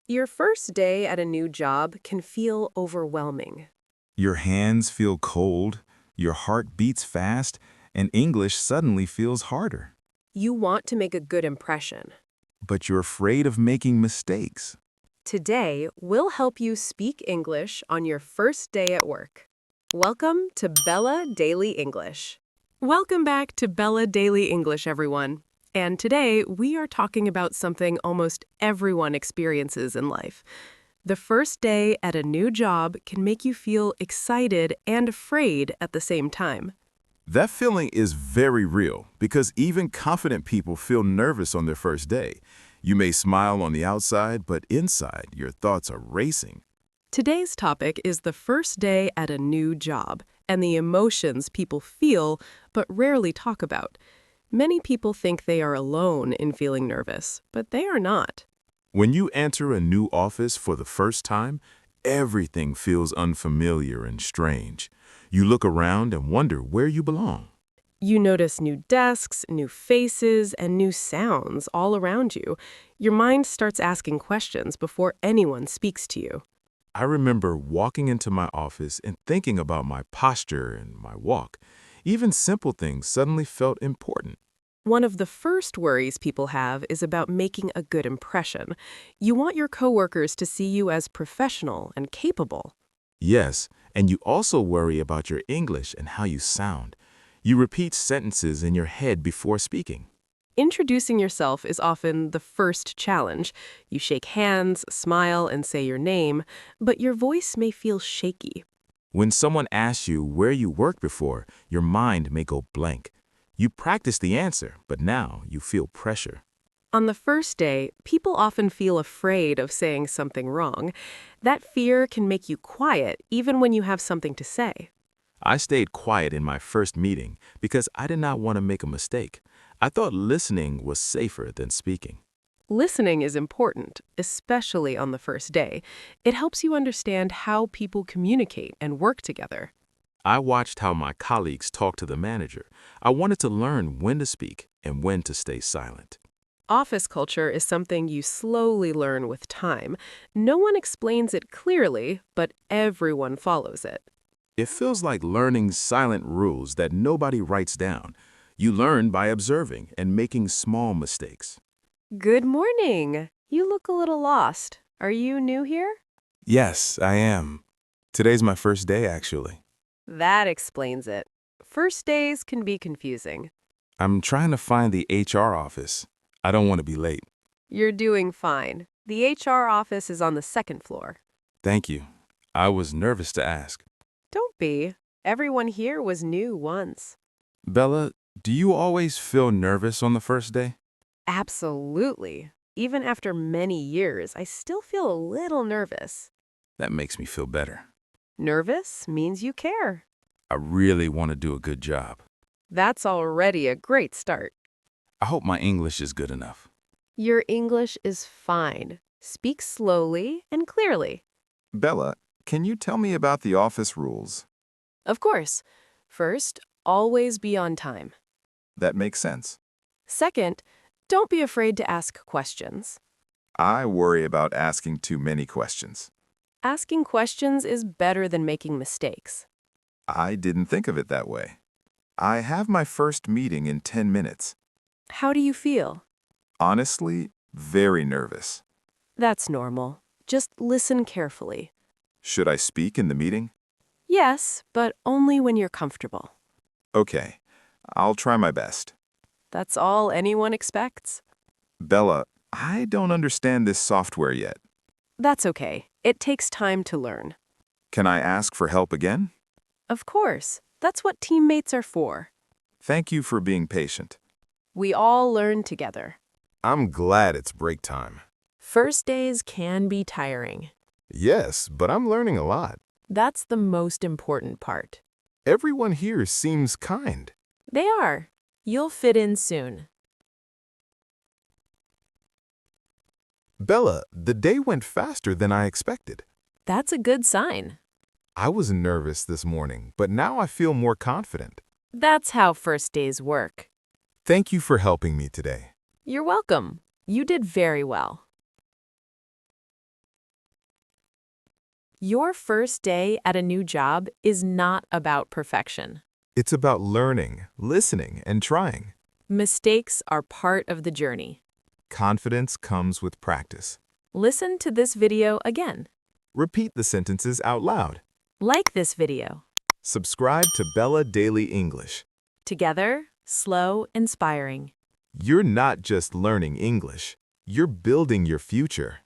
Your first day at a new job can feel overwhelming. Your hands feel cold, your heart beats fast, and English suddenly feels harder. You want to make a good impression. But you're afraid of making mistakes. Today, we'll help you speak English on your first day at work. Welcome to Bella Daily English. Welcome back to Bella Daily English, everyone. And today, we are talking about something almost everyone experiences in life. The first day at a new job can make you feel excited and afraid at the same time. That feeling is very real because even confident people feel nervous on their first day. You may smile on the outside, but inside, your thoughts are racing. Today's topic is the first day at a new job and the emotions people feel but rarely talk about. Many people think they are alone in feeling nervous, but they are not. When you enter a new office for the first time, everything feels unfamiliar and strange. You look around and wonder where you belong. You notice new desks, new faces, and new sounds all around you. Your mind starts asking questions before anyone speaks to you. I remember walking into my office and thinking about my posture and my walk. Even simple things suddenly felt important. One of the first worries people have is about making a good impression. You want your coworkers to see you as professional and capable. Yes, and you also worry about your English and how you sound. You repeat sentences in your head before speaking. Introducing yourself is often the first challenge. You shake hands, smile, and say your name, but your voice may feel shaky. When someone asks you where you worked before, your mind may go blank. You practice the answer, but now you feel pressure. On the first day, people often feel afraid of saying something wrong. That fear can make you quiet even when you have something to say. I stayed quiet in my first meeting because I did not want to make a mistake. I thought listening was safer than speaking. Listening is important, especially on the first day. It helps you understand how people communicate and work together. I watched how my colleagues talked to the manager. I wanted to learn when to speak and when to stay silent. Office culture is something you slowly learn with time. No one explains it clearly, but everyone follows it. It feels like learning silent rules that nobody writes down. You learn by observing and making small mistakes. Good morning. You look a little lost. Are you new here? Yes, I am. Today's my first day, actually. That explains it. First days can be confusing. I'm trying to find the HR office. I don't want to be late. You're doing fine. The HR office is on the second floor. Thank you. I was nervous to ask. Don't be. Everyone here was new once. Bella, do you always feel nervous on the first day? Absolutely. Even after many years, I still feel a little nervous. That makes me feel better. Nervous means you care. I really want to do a good job. That's already a great start. I hope my English is good enough. Your English is fine. Speak slowly and clearly. Bella, can you tell me about the office rules? Of course. First, always be on time. That makes sense. Second, don't be afraid to ask questions. I worry about asking too many questions. Asking questions is better than making mistakes. I didn't think of it that way. I have my first meeting in 10 minutes. How do you feel? Honestly, very nervous. That's normal. Just listen carefully. Should I speak in the meeting? Yes, but only when you're comfortable. Okay, I'll try my best. That's all anyone expects. Bella, I don't understand this software yet. That's okay. It takes time to learn. Can I ask for help again? Of course. That's what teammates are for. Thank you for being patient. We all learn together. I'm glad it's break time. First days can be tiring. Yes, but I'm learning a lot. That's the most important part. Everyone here seems kind. They are. You'll fit in soon. Bella, the day went faster than I expected. That's a good sign. I was nervous this morning, but now I feel more confident. That's how first days work. Thank you for helping me today. You're welcome. You did very well. Your first day at a new job is not about perfection. It's about learning, listening, and trying. Mistakes are part of the journey. Confidence comes with practice. Listen to this video again. Repeat the sentences out loud. Like this video. Subscribe to Bella Daily English. Together, slow, inspiring. You're not just learning English, you're building your future.